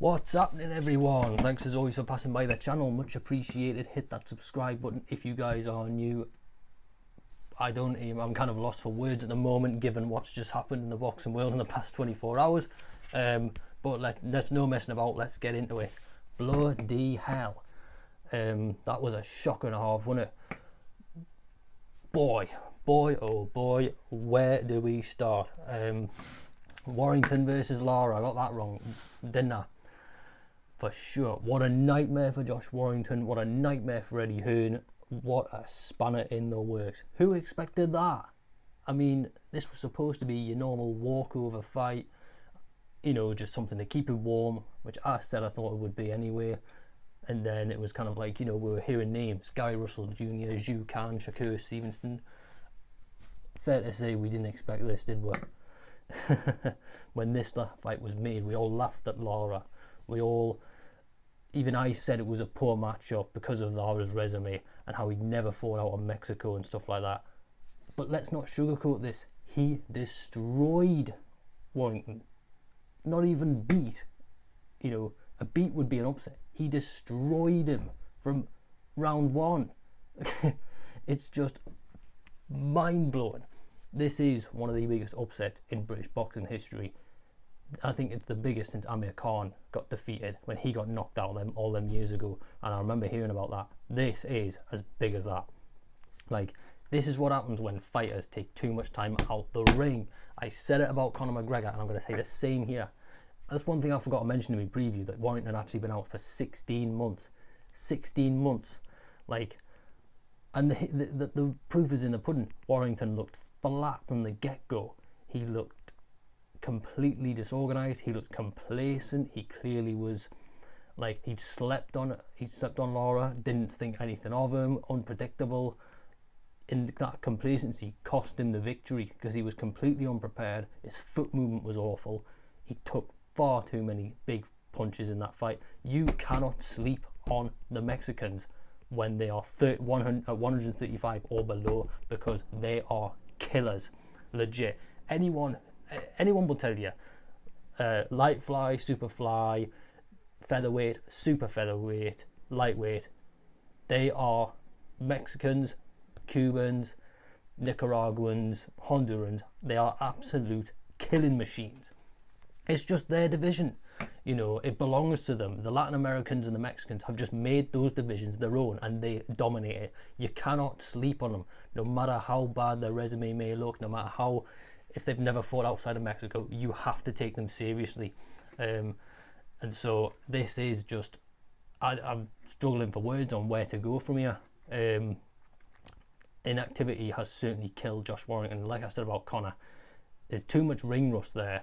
What's happening, everyone? Thanks as always for passing by the channel, much appreciated. Hit that subscribe button if you guys are new. I'm kind of lost for words at the moment given what's just happened in the boxing world in the past 24 hours, but let's no messing about, let's get into it. Bloody hell, that was a shock and a half, wasn't it? Boy oh boy, where do we start? Warrington versus Lara, I got that wrong, didn't I? For sure. What a nightmare for Josh Warrington, what a nightmare for Eddie Hearn, what a spanner in the works. Who expected that? I mean, this was supposed to be your normal walkover fight, you know, just something to keep him warm, which I said I thought it would be anyway. And then it was kind of like, you know, we were hearing names, Guy Russell Jr., Zhu Khan, Shakur Stevenson. Fair to say we didn't expect this, did we? When this fight was made, we all laughed at Lara. Even I said it was a poor matchup because of Lara's resume and how he'd never fought out of Mexico and stuff like that. But let's not sugarcoat this. He destroyed Warrington. Not even beat. You know, a beat would be an upset. He destroyed him from round one. It's just mind-blowing. This is one of the biggest upsets in British boxing history. I think it's the biggest since Amir Khan got defeated when he got knocked out all them years ago, and I remember hearing about that. This is as big as that. Like, this is what happens when fighters take too much time out the ring. I said it about Conor McGregor, and I'm going to say the same here. That's one thing I forgot to mention in my preview, that Warrington had actually been out for 16 months. 16 months. Like, and the proof is in the pudding. Warrington looked flat from the get-go. He looked completely disorganized, he looked complacent, he clearly was like he'd slept on Lara, didn't think anything of him, unpredictable. In that complacency cost him the victory because he was completely unprepared. His foot movement was awful. He took far too many big punches in that fight. You cannot sleep on the Mexicans when they are 135 or below, because they are killers, legit. Anyone will tell you, light fly, super fly, featherweight, super featherweight, lightweight, they are Mexicans, Cubans, Nicaraguans, Hondurans. They are absolute killing machines. It's just their division, you know, it belongs to them. The Latin Americans and the Mexicans have just made those divisions their own, and they dominate it. You cannot sleep on them, no matter how bad their resume may look, no matter how, if they've never fought outside of Mexico, you have to take them seriously. And so this is just, I'm struggling for words on where to go from here. Inactivity has certainly killed Josh Warrington. Like I said about Conor, there's too much ring rust there,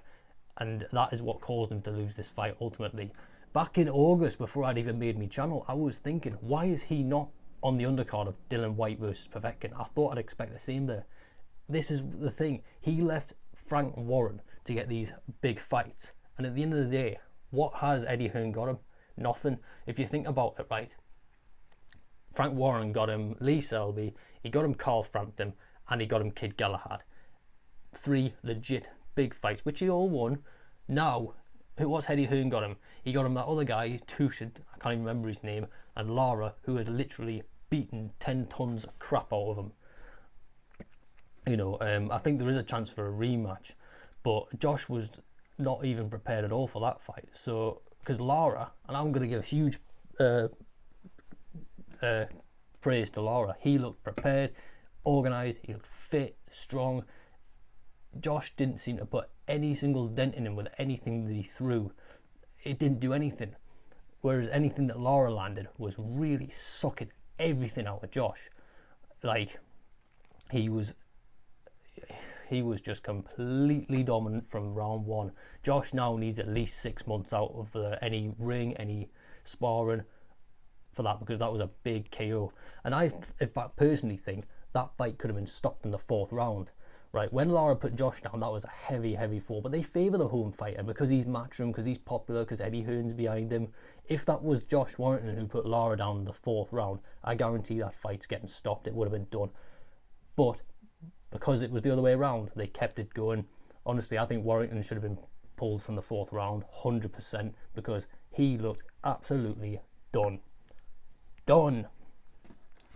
and that is what caused him to lose this fight ultimately. Back in August, before I'd even made my channel, I was thinking, why is he not on the undercard of Dillian Whyte versus Povetkin? I thought I'd expect the same there. This is the thing, he left Frank Warren to get these big fights, and at the end of the day, what has Eddie Hearn got him? Nothing. If you think about it, right, Frank Warren got him Lee Selby, he got him Carl Frampton, and he got him Kid Galahad. 3 legit big fights, which he all won. Now, what's Eddie Hearn got him? He got him that other guy, Tushed, I can't even remember his name, and Lara, who has literally beaten 10 tons of crap out of him. You know, I think there is a chance for a rematch, but Josh was not even prepared at all for that fight. So, because Lara, and I'm going to give huge praise to Lara, he looked prepared, organised, he looked fit, strong. Josh didn't seem to put any single dent in him with anything that he threw. It didn't do anything. Whereas anything that Lara landed was really sucking everything out of Josh. Like, he was just completely dominant from round one. Josh now needs at least 6 months out of any ring, any sparring for that, because that was a big KO. And I, in fact, personally think that fight could have been stopped in the 4th round. Right, when Lara put Josh down, that was a heavy fall, but they favour the home fighter because he's matchroom, because he's popular, because Eddie Hearn's behind him. If that was Josh Warrington who put Lara down in the 4th round, I guarantee that fight's getting stopped. It would have been done. But because it was the other way around, they kept it going. Honestly, I think Warrington should have been pulled from the 4th round, 100%, because he looked absolutely done.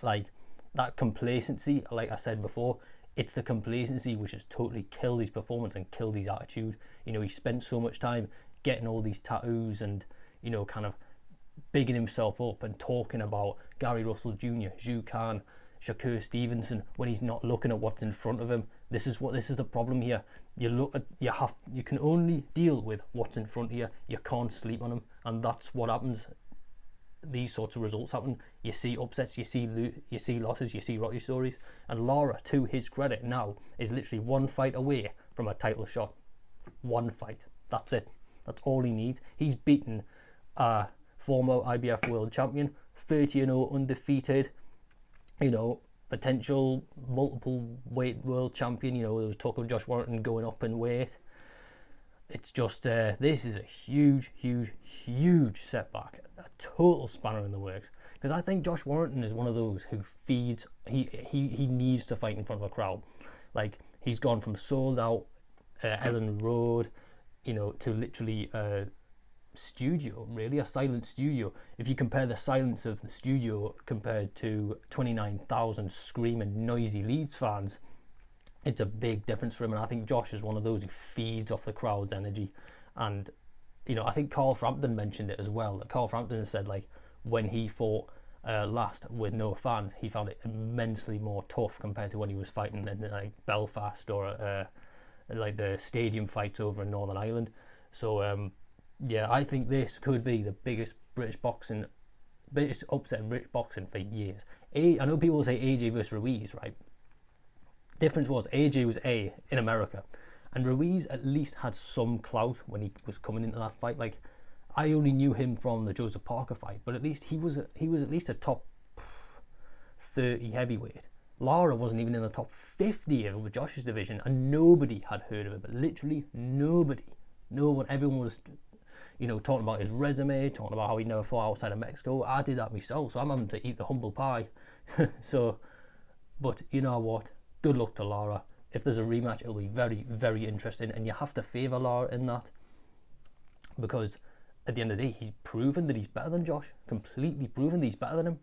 Like, that complacency, like I said before, it's the complacency which has totally killed his performance and killed his attitude. You know, he spent so much time getting all these tattoos and, you know, kind of bigging himself up and talking about Gary Russell Jr., Zhu Khan, Shakur Stevenson, when he's not looking at what's in front of him. This is the problem here. You can only deal with what's in front of you. You can't sleep on them, and that's what happens. These sorts of results happen. You see upsets, you see losses, you see rocky stories. And Lara, to his credit now, is literally one fight away from a title shot. One fight. That's it. That's all he needs. He's beaten a former IBF world champion, 30-0 undefeated, you know, potential multiple weight world champion. You know, there was talk of Josh Warrington going up in weight. It's just, this is a huge setback, a total spanner in the works. Because I think Josh Warrington is one of those who feeds, he needs to fight in front of a crowd. Like, he's gone from sold out Ellen Road, you know, to literally studio, really, a silent studio. If you compare the silence of the studio compared to 29,000 screaming, noisy Leeds fans, it's a big difference for him. And I think Josh is one of those who feeds off the crowd's energy. And, you know, I think Carl Frampton mentioned it as well. That Carl Frampton said, like, when he fought last with no fans, he found it immensely more tough compared to when he was fighting in like Belfast or like the stadium fights over in Northern Ireland. So yeah, I think this could be the biggest upset in British boxing for years. I know people say AJ versus Ruiz, right? Difference was AJ was A in America, and Ruiz at least had some clout when he was coming into that fight. Like, I only knew him from the Joseph Parker fight, but at least he was at least a top 30 heavyweight. Lara wasn't even in the top 50 of Josh's division, and nobody had heard of him. But literally nobody. No one. Everyone was, you know, talking about his resume, talking about how he never fought outside of Mexico. I did that myself, so I'm having to eat the humble pie. So, but you know what? Good luck to Lara. If there's a rematch, it'll be very, very interesting, and you have to favour Lara in that, because at the end of the day, he's proven that he's better than Josh. Completely proven that he's better than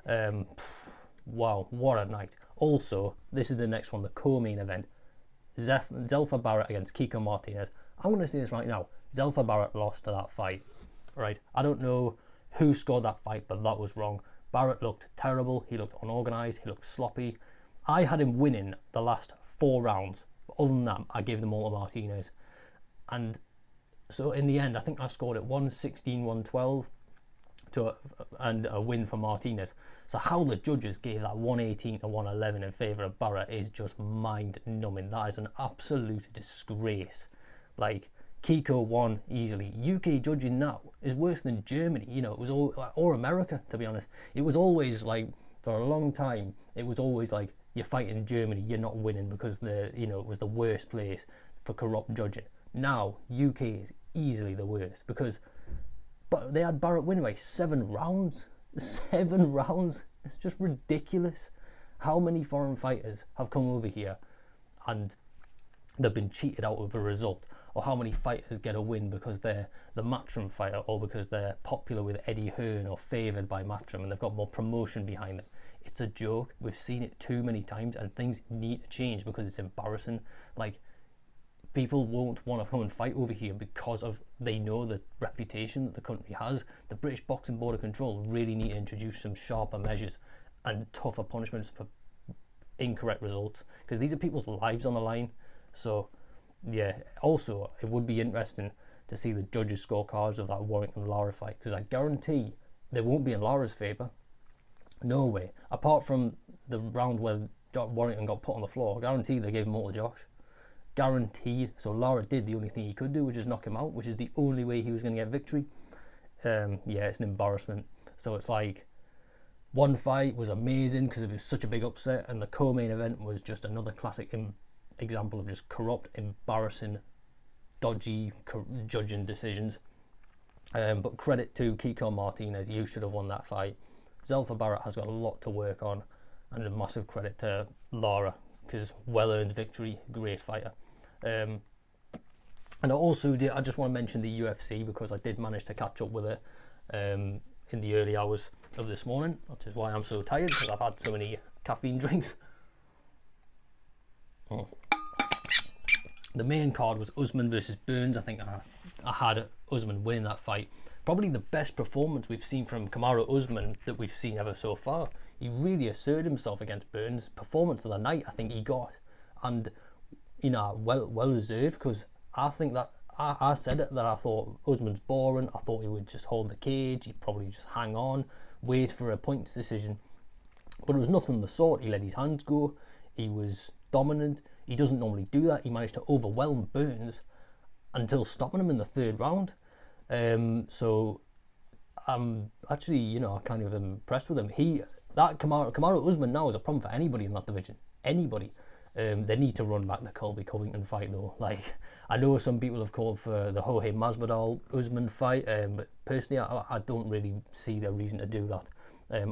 him. Wow, what a night. Also, this is the next one, the co-main event. Zelfa Barrett against Kiko Martinez. I'm going to say this right now. Zelfa Barrett lost to that fight. Right? I don't know who scored that fight, but that was wrong. Barrett looked terrible. He looked unorganised. He looked sloppy. I had him winning the last 4 rounds. Other than that, I gave them all to Martinez. And so in the end, I think I scored it 116, 112 and a win for Martinez. So how the judges gave that 118 to 111 in favour of Barrett is just mind-numbing. That is an absolute disgrace. Like, Kiko won easily. UK judging now is worse than Germany. You know, it was or America, to be honest. It was always like, for a long time, it was always like, you're fighting Germany, you're not winning because it was the worst place for corrupt judging. Now, UK is easily the worst because they had Barrett winning by 7 rounds. 7 rounds. It's just ridiculous. How many foreign fighters have come over here and they've been cheated out of a result? Or how many fighters get a win because they're the Matchroom fighter, or because they're popular with Eddie Hearn or favoured by Matchroom and they've got more promotion behind them? It's a joke. We've seen it too many times, and things need to change because it's embarrassing. Like, people won't want to come and fight over here because they know the reputation that the country has. The British Boxing Board of Control really need to introduce some sharper measures and tougher punishments for incorrect results, because these are people's lives on the line. So yeah, also it would be interesting to see the judges' scorecards of that Warrington Lara fight, because I guarantee they won't be in Lara's favour. No way. Apart from the round where Warrington got put on the floor, I guarantee they gave him all to Josh. Guaranteed. So Lara did the only thing he could do, which is knock him out, which is the only way he was going to get victory. Yeah, it's an embarrassment. So it's like, one fight was amazing because it was such a big upset, and the co-main event was just another classic example of just corrupt, embarrassing, dodgy judging decisions. But credit to Kiko Martinez, you should have won that fight. Zelfa Barrett has got a lot to work on, and a massive credit to Lara, because well-earned victory, great fighter. And I just want to mention the UFC because I did manage to catch up with it in the early hours of this morning, which is why I'm so tired, because I've had so many caffeine drinks. The main card was Usman versus Burns. I think I had Usman winning that fight. Probably the best performance we've seen from Kamaru Usman that we've seen ever so far. He really asserted himself against Burns. Performance of the night, I think he got, and well deserved, because I think that I said it, that I thought Usman's boring. I thought he would just hold the cage. He'd probably just hang on, wait for a points decision. But it was nothing of the sort. He let his hands go. He was dominant. He doesn't normally do that. He managed to overwhelm Burns until stopping him in the third round. So I'm actually, kind of impressed with him. Kamaru Usman now is a problem for anybody in that division. Anybody. They need to run back the Colby Covington fight though. Like, I know some people have called for the Jorge Masvidal Usman fight, but personally I don't really see the reason to do that.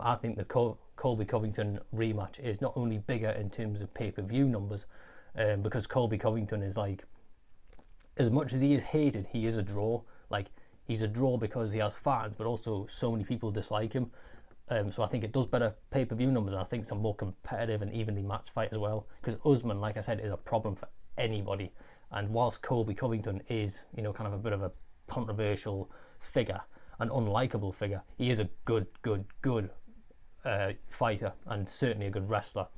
I think the Colby Covington rematch is not only bigger in terms of pay-per-view numbers, because Colby Covington is, like, as much as he is hated, he is a draw. Like, he's a draw because he has fans, but also so many people dislike him. So I think it does better pay-per-view numbers, and I think it's a more competitive and evenly matched fight as well. Because Usman, like I said, is a problem for anybody. And whilst Colby Covington is, kind of a bit of a controversial figure, an unlikable figure, he is a good fighter, and certainly a good wrestler.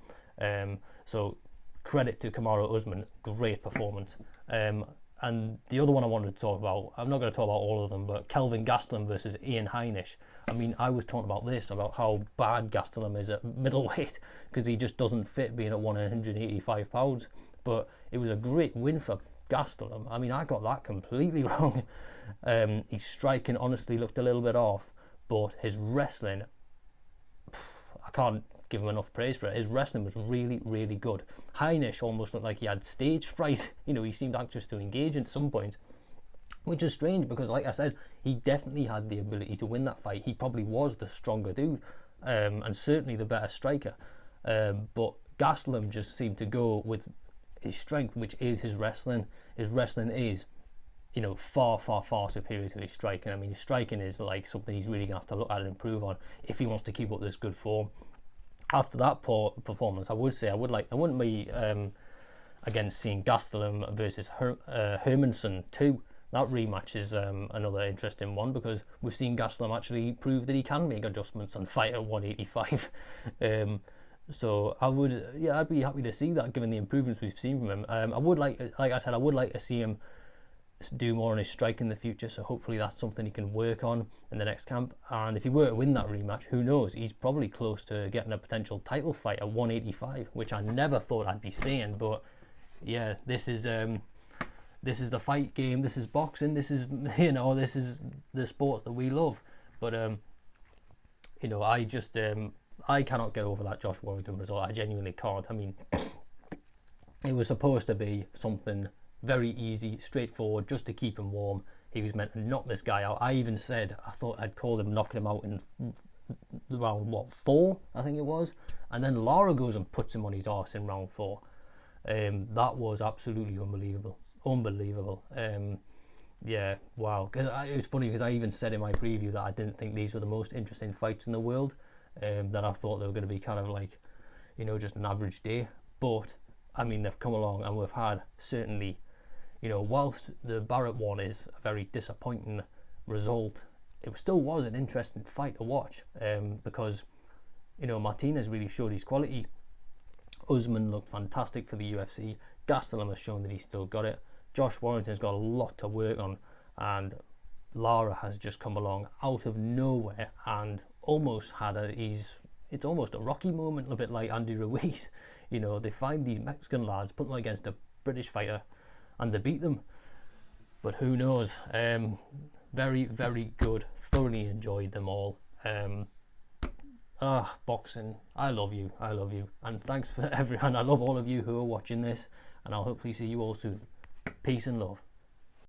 So credit to Kamaru Usman, great performance. And the other one I wanted to talk about, I'm not going to talk about all of them, but Kelvin Gastelum versus Ian Heinisch. I mean, I was talking about how bad Gastelum is at middleweight, because he just doesn't fit being at 185 pounds. But it was a great win for Gastelum. I mean, I got that completely wrong. His striking honestly looked a little bit off, but his wrestling, I can't give him enough praise for it. His wrestling was really, really good. Heinisch almost looked like he had stage fright. He seemed anxious to engage at some point, which is strange because, like I said, he definitely had the ability to win that fight. He probably was the stronger dude, and certainly the better striker. But Gastelum just seemed to go with his strength, which is his wrestling. His wrestling is, far, far, far superior to his striking. I mean, his striking is like something he's really going to have to look at and improve on if he wants to keep up this good form. After that poor performance, I wouldn't be against seeing Gastelum versus Hermansson too. That rematch is another interesting one, because we've seen Gastelum actually prove that he can make adjustments and fight at 185. So I'd be happy to see that, given the improvements we've seen from him. I would like to see him do more on his strike in the future, so hopefully that's something he can work on in the next camp. And if he were to win that rematch, who knows, he's probably close to getting a potential title fight at 185, which I never thought I'd be saying. But yeah, this is the fight game, this is boxing, this is the sport that we love. But I cannot get over that Josh Warrington result. I genuinely can't. I mean, it was supposed to be something very easy, straightforward, just to keep him warm. He was meant to knock this guy out. I even said I thought I'd called him knocking him out in round 4, I think it was. And then Lara goes and puts him on his arse in round 4. That was absolutely unbelievable. Yeah, wow. It was funny because I even said in my preview that I didn't think these were the most interesting fights in the world. That I thought they were going to be kind of like, just an average day. But I mean, they've come along, and we've had certainly, whilst the Barrett one is a very disappointing result, it still was an interesting fight to watch, because Martinez really showed his quality. Usman looked fantastic for the UFC. Gastelum has shown that he's still got it. Josh Warrington's got a lot to work on, and Lara has just come along out of nowhere and almost it's almost a Rocky moment, a bit like Andy Ruiz. They find these Mexican lads, put them against a British fighter, and they beat them. But who knows? Very, very good. Thoroughly enjoyed them all. Boxing. I love you. And thanks for everyone. I love all of you who are watching this, and I'll hopefully see you all soon. Peace and love.